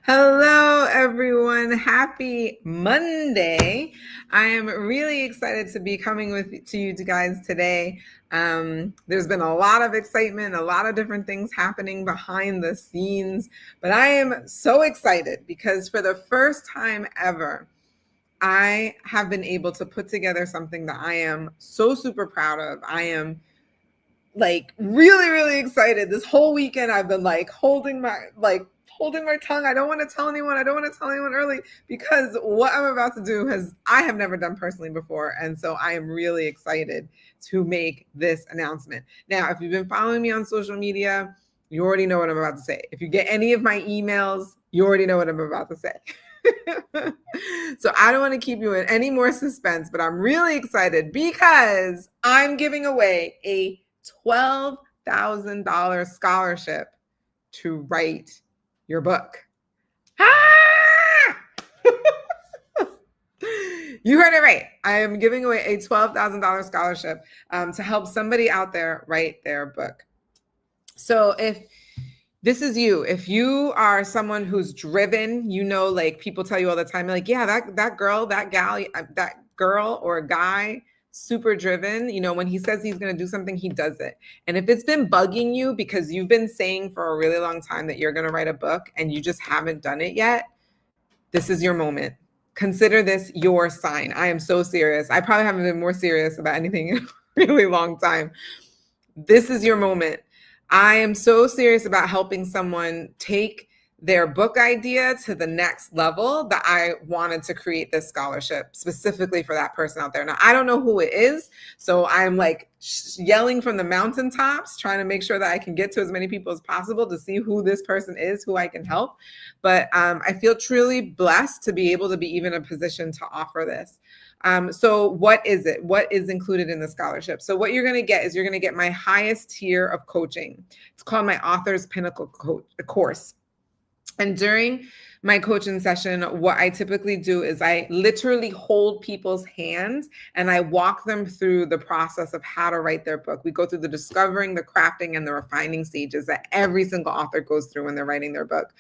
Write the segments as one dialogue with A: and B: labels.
A: Hello, everyone. Happy Monday. I am really excited to be coming to you guys today. There's been a lot of excitement, a lot of different things happening behind the scenes, but I am so excited because for the first time ever, I have been able to put together something that I am so super proud of. I am like really, really excited. This whole weekend I've been holding my tongue. I don't want to tell anyone. I don't want to tell anyone early because what I'm about to do I have never done personally before. And so I am really excited to make this announcement. Now, if you've been following me on social media, you already know what I'm about to say. If you get any of my emails, you already know what I'm about to say. So I don't want to keep you in any more suspense, but I'm really excited because I'm giving away a $12,000 scholarship to write your book. Ah! You heard it right. I am giving away a $12,000 scholarship to help somebody out there write their book. So if this is you, if you are someone who's driven, like people tell you all the time, like, yeah, that girl, that gal, that girl or guy, super driven, when he says he's going to do something, he does it. And if it's been bugging you because you've been saying for a really long time that you're going to write a book and you just haven't done it yet, this is your moment. Consider this your sign. I am so serious. I probably haven't been more serious about anything in a really long time. This is your moment. I am so serious about helping someone take their book idea to the next level that I wanted to create this scholarship specifically for that person out there. Now, I don't know who it is, so I'm yelling from the mountaintops, trying to make sure that I can get to as many people as possible to see who this person is, who I can help. But I feel truly blessed to be able to be even in a position to offer this. So what is it? What is included in the scholarship? So what you're going to get is you're going to get my highest tier of coaching. It's called my Author's Pinnacle course. And during my coaching session, what I typically do is I literally hold people's hands and I walk them through the process of how to write their book. We go through the discovering, the crafting, and the refining stages that every single author goes through when they're writing their book.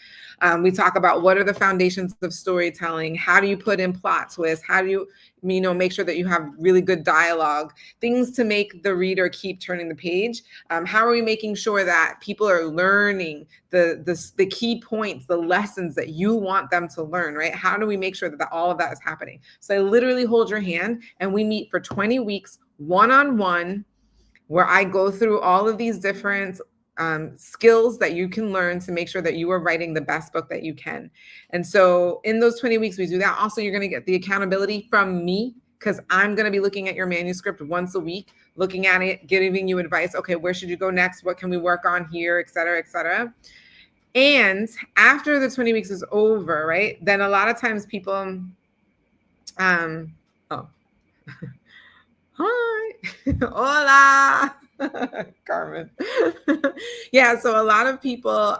A: We talk about what are the foundations of storytelling, how do you put in plot twists, how do you make sure that you have really good dialogue, things to make the reader keep turning the page. How are we making sure that people are learning the key points, the lessons that you want them to learn, right? How do we make sure that all of that is happening? So I literally hold your hand and we meet for 20 weeks one-on-one, where I go through all of these different skills that you can learn to make sure that you are writing the best book that you can. And so in those 20 weeks, we do that. Also, you're going to get the accountability from me because I'm going to be looking at your manuscript once a week, looking at it, giving you advice. Okay, where should you go next? What can we work on here, et cetera, et cetera. And after the 20 weeks is over, right, then a lot of times people, oh, hi, hola, Carmen. Yeah, so a lot of people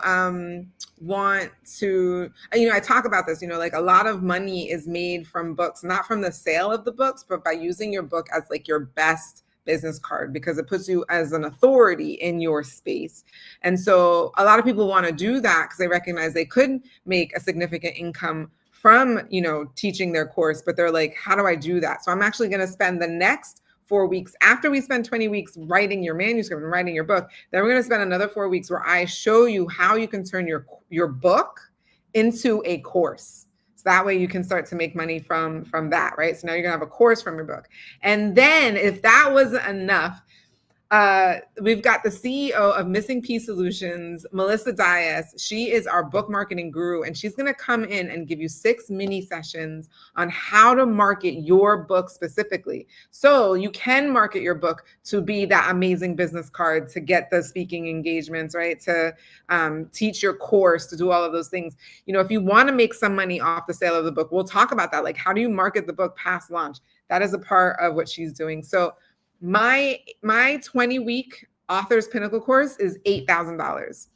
A: want to, I talk about this, like a lot of money is made from books, not from the sale of the books, but by using your book as your best business card because it puts you as an authority in your space. And so a lot of people want to do that because they recognize they could make a significant income from, teaching their course, but they're like, how do I do that? So I'm actually going to spend the next 4 weeks after we spend 20 weeks writing your manuscript and writing your book. Then we're going to spend another 4 weeks where I show you how you can turn your book into a course. That way you can start to make money from that, right? So now you're gonna have a course from your book. And then if that wasn't enough, we've got the CEO of Missing Piece Solutions, Melissa Dias. She is our book marketing guru, and she's going to come in and give you 6 mini sessions on how to market your book specifically. So you can market your book to be that amazing business card, to get the speaking engagements, right? To teach your course, to do all of those things. If you want to make some money off the sale of the book, we'll talk about that. Like, how do you market the book past launch? That is a part of what she's doing. So my 20-week Author's Pinnacle course is $8,000.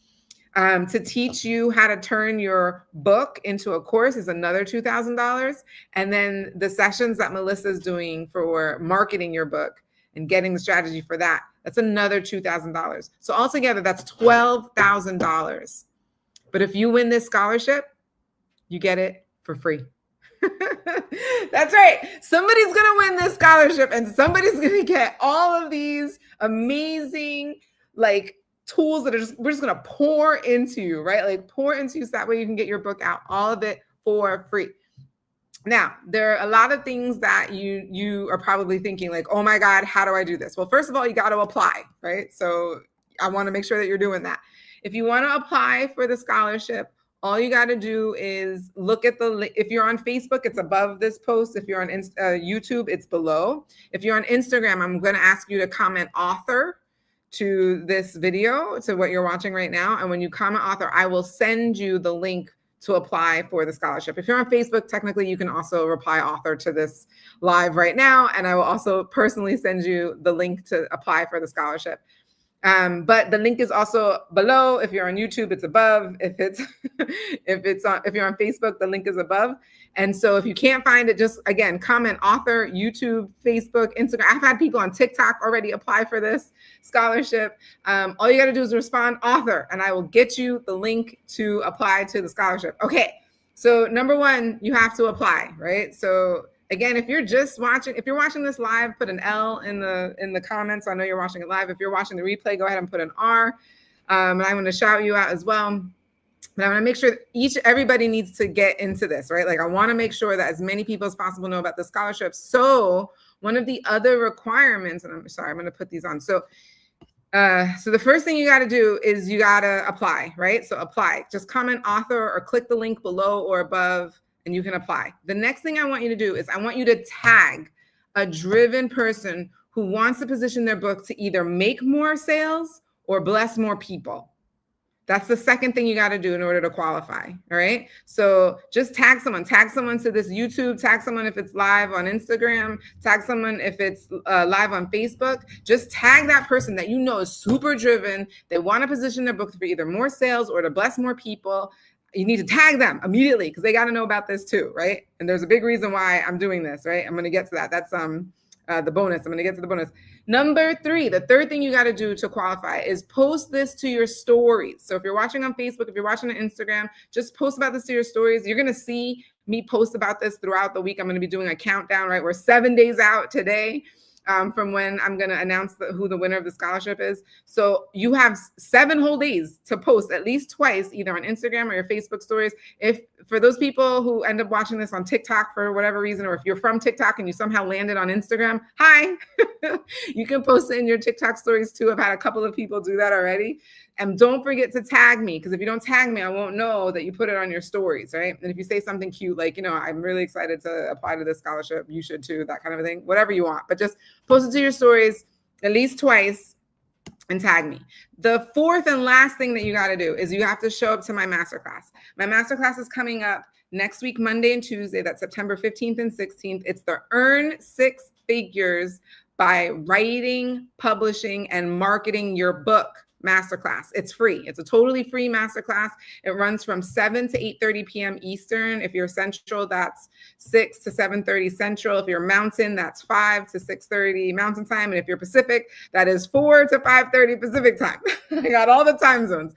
A: To teach you how to turn your book into a course is another $2,000. And then the sessions that Melissa's doing for marketing your book and getting the strategy for that, that's another $2,000. So altogether, that's $12,000. But if you win this scholarship, You get it for free. That's right. Somebody's going to win this scholarship and somebody's going to get all of these amazing like tools that we're just going to pour into you, right? Like pour into you so that way you can get your book out, all of it for free. Now, there are a lot of things that you are probably thinking like, oh my God, how do I do this? Well, first of all, you got to apply, right? So I want to make sure that you're doing that. If you want to apply for the scholarship, all you got to do is look at the, if you're on Facebook, it's above this post. If you're on YouTube, it's below. If you're on Instagram, I'm going to ask you to comment author to this video, to what you're watching right now. And when you comment author, I will send you the link to apply for the scholarship. If you're on Facebook, technically you can also reply author to this live right now. And I will also personally send you the link to apply for the scholarship. But the link is also below. If you're on YouTube, it's above. If you're on Facebook, the link is above. And so if you can't find it, just again, comment author, YouTube, Facebook, Instagram. I've had people on TikTok already apply for this scholarship. All you got to do is respond author, and I will get you the link to apply to the scholarship. Okay. So number one, you have to apply, right? So again, if you're watching this live, put an L in the comments. I know you're watching it live. If you're watching the replay, go ahead and put an R. And I'm going to shout you out as well. But I want to make sure everybody needs to get into this, right? Like I want to make sure that as many people as possible know about the scholarship. So one of the other requirements, and I'm going to put these on. So the first thing you got to do is you got to apply, right? So apply, just comment author or click the link below or above and you can apply. The next thing I want you to do is I want you to tag a driven person who wants to position their book to either make more sales or bless more people. That's the second thing you got to do in order to qualify. All right. So just tag someone to this YouTube, tag someone if it's live on Instagram, tag someone if it's live on Facebook. Just tag that person that you know is super driven. They want to position their book for either more sales or to bless more people. You need to tag them immediately because they got to know about this too. Right. And there's a big reason why I'm doing this. Right. I'm going to get to that. That's the bonus. I'm going to get to the bonus. Number 3, the third thing you got to do to qualify is post this to your stories. So if you're watching on Facebook, if you're watching on Instagram, just post about this to your stories. You're going to see me post about this throughout the week. I'm going to be doing a countdown, right? We're 7 days out today from when I'm going to announce who the winner of the scholarship is. So you have 7 whole days to post at least twice, either on Instagram or your Facebook stories. If for those people who end up watching this on TikTok for whatever reason, or if you're from TikTok and you somehow landed on Instagram, hi, you can post it in your TikTok stories too. I've had a couple of people do that already. And don't forget to tag me, because if you don't tag me, I won't know that you put it on your stories, right? And if you say something cute, like, I'm really excited to apply to this scholarship, you should too, that kind of a thing, whatever you want. But just post it to your stories at least twice and tag me. The fourth and last thing that you got to do is you have to show up to my masterclass. My masterclass is coming up next week, Monday and Tuesday. That's September 15th and 16th. It's the Earn 6 Figures by Writing, Publishing, and Marketing Your Book masterclass. It's free. It's a totally free masterclass. It runs from 7 to 8:30 p.m. Eastern. If you're Central, that's 6 to 7:30 Central. If you're Mountain, that's 5 to 6:30 Mountain Time. And if you're Pacific, that is 4 to 5:30 Pacific Time. I got all the time zones.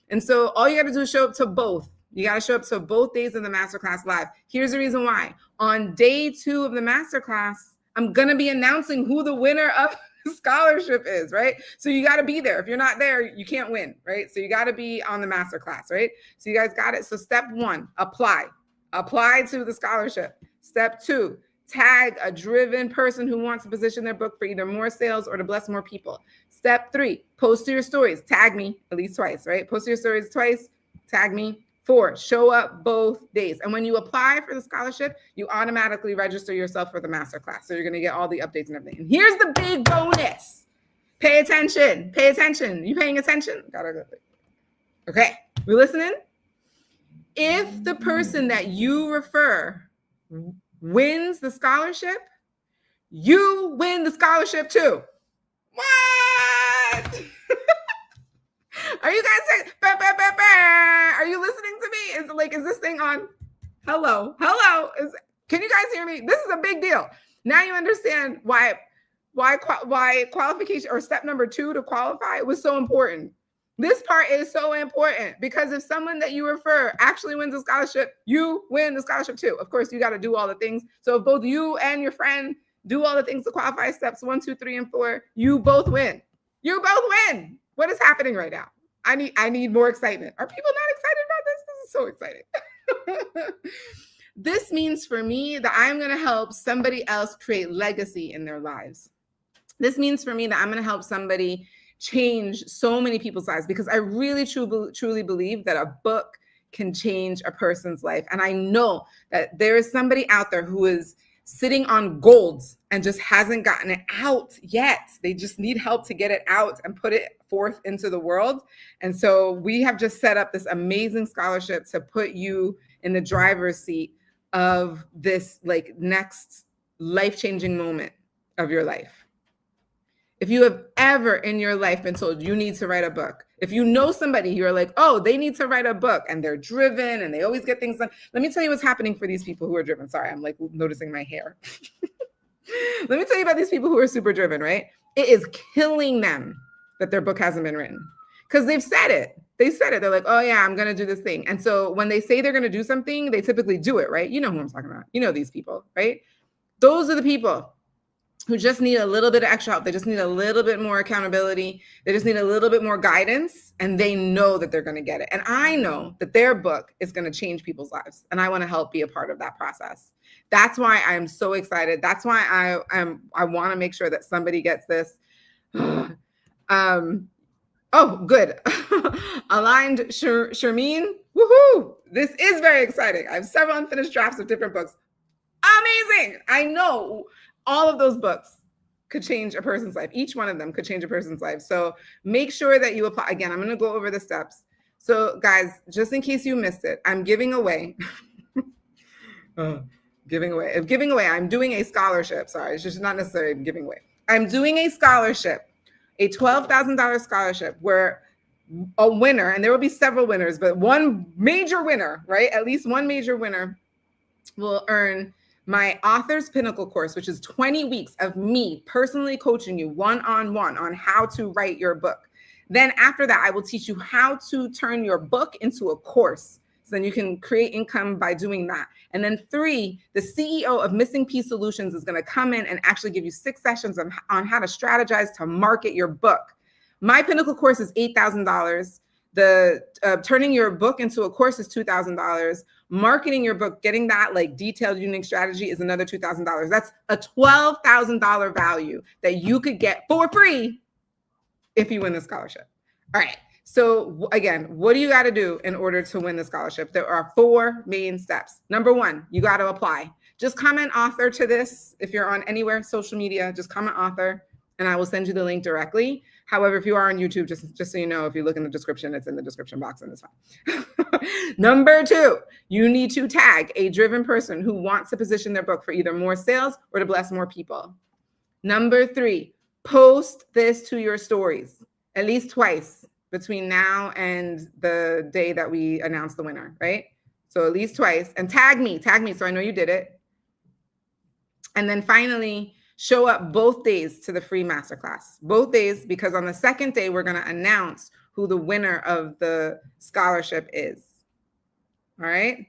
A: And so all you got to do is show up to both. You got to show up to both days of the masterclass live. Here's the reason why. On day 2 of the masterclass, I'm going to be announcing who the winner of scholarship is, right? So you got to be there. If you're not there, you can't win, right? So you got to be on the masterclass, right? So you guys got it. So step 1, apply to the scholarship. Step 2, tag a driven person who wants to position their book for either more sales or to bless more people. Step 3, post to your stories. Tag me at least twice, right? Post to your stories twice, tag me. 4, show up both days. And when you apply for the scholarship, you automatically register yourself for the masterclass. So you're going to get all the updates and everything. And here's the big bonus. Pay attention. Pay attention. You paying attention? Okay. We listening? If the person that you refer wins the scholarship, you win the scholarship too. What? Are you guys saying, bah, bah, bah, bah? Are you listening to me? Is this thing on? Hello. Can you guys hear me? This is a big deal. Now you understand why qualification, or step number 2 to qualify, was so important. This part is so important because if someone that you refer actually wins a scholarship, you win the scholarship too. Of course, you got to do all the things. So if both you and your friend do all the things to qualify, steps 1, 2, 3, and 4, you both win. You both win. What is happening right now? I need more excitement. Are people not excited about this? This is so exciting. This means for me that I'm going to help somebody else create legacy in their lives. This means for me that I'm going to help somebody change so many people's lives because I really truly believe that a book can change a person's life. And I know that there is somebody out there who is sitting on gold and just hasn't gotten it out yet. They just need help to get it out and put it forth into the world. And so we have just set up this amazing scholarship to put you in the driver's seat of this like next life-changing moment of your life. If you have ever in your life been told you need to write a book, if you know somebody, you're like, oh, they need to write a book and they're driven and they always get things done. Let me tell you what's happening for these people who are driven. Sorry, I'm like noticing my hair. Let me tell you about these people who are super driven, right? It is killing them that their book hasn't been written because they've said it. They said it. They're like, oh yeah, I'm going to do this thing. And so when they say they're going to do something, they typically do it, right? You know who I'm talking about. You know these people, right? Those are the people who just need a little bit of extra help. They just need a little bit more accountability. They just need a little bit more guidance, and they know that they're going to get it. And I know that their book is going to change people's lives, and I want to help be a part of that process. That's why I'm so excited. That's why I want to make sure that somebody gets this. Oh, good. Aligned Shermeen. Woohoo! This is very exciting. I have several unfinished drafts of different books. Amazing. I know all of those books could change a person's life. Each one of them could change a person's life. So make sure that you apply. Again, I'm going to go over the steps. So guys, just in case you missed it, I'm giving away, I'm doing a scholarship. Sorry, it's just not necessarily giving away. I'm doing a scholarship, a $12,000 scholarship where a winner, and there will be several winners, but one major winner, right? At least one major winner will earn my Author's Pinnacle course, which is 20 weeks of me personally coaching you one-on-one on how to write your book. Then after that, I will teach you how to turn your book into a course. So then you can create income by doing that. And then 3, the CEO of Missing Piece Solutions is going to come in and actually give you 6 sessions on how to strategize to market your book. My Pinnacle course is $8,000. The turning your book into a course is $2,000. Marketing your book, getting that like detailed unique strategy is another $2,000. That's a $12,000 value that you could get for free if you win the scholarship. All right. So again, what do you got to do in order to win the scholarship? There are 4 main steps. Number 1, you got to apply. Just comment author to this. If you're on anywhere, social media, just comment author and I will send you the link directly. However, if you are on YouTube, just so you know, if you look in the description, it's in the description box and it's fine. Number 2, you need to tag a driven person who wants to position their book for either more sales or to bless more people. Number 3, post this to your stories at least twice between now and the day that we announce the winner, right? So at least twice, and tag me so I know you did it. And then finally, show up both days to the free masterclass, both days, because on the second day, we're going to announce who the winner of the scholarship is. All right.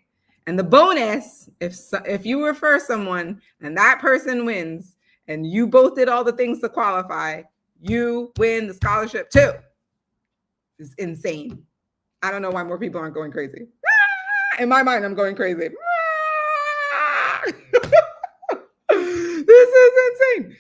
A: And the bonus, if you refer someone and that person wins and you both did all the things to qualify, you win the scholarship too. It's insane. I don't know why more people aren't going crazy. In my mind, I'm going crazy. This is insane.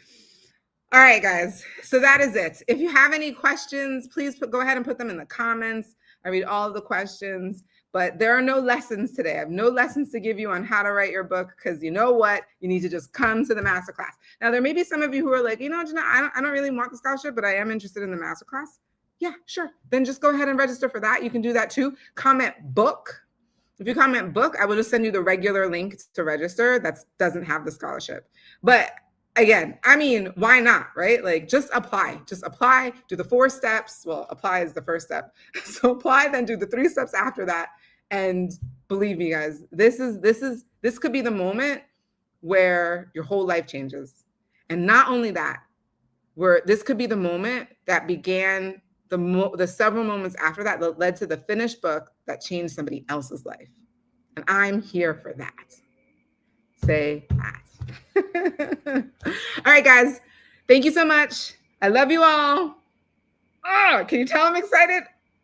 A: All right, guys. So that is it. If you have any questions, please go ahead and put them in the comments. I read all of the questions, but there are no lessons today. I have no lessons to give you on how to write your book because you know what? You need to just come to the masterclass. Now, there may be some of you who are like, Janelle, I don't really want the scholarship, but I am interested in the masterclass. Yeah, sure. Then just go ahead and register for that. You can do that too. Comment book. If you comment book, I will just send you the regular link to register that doesn't have the scholarship. But again, I mean, why not, right? Like just apply, do the 4 steps. Well, apply is the first step. So apply, then do the 3 steps after that. And believe me, guys, this could be the moment where your whole life changes. And not only that, this could be the moment that began the several moments after that that led to the finished book that changed somebody else's life. And I'm here for that. Say that. All right, guys. Thank you so much. I love you all. Oh, can you tell I'm excited?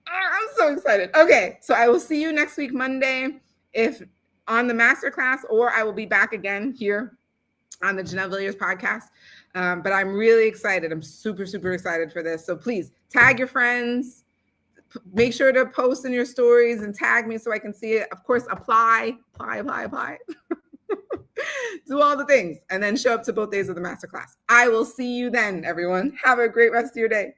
A: Oh, I'm so excited. Okay, so I will see you next week, Monday, if on the masterclass, or I will be back again here on the Janelle Villiers podcast. But I'm really excited. I'm super, super excited for this. So please tag your friends. Make sure to post in your stories and tag me so I can see it. Of course, apply. Do all the things and then show up to both days of the masterclass. I will see you then, everyone. Have a great rest of your day.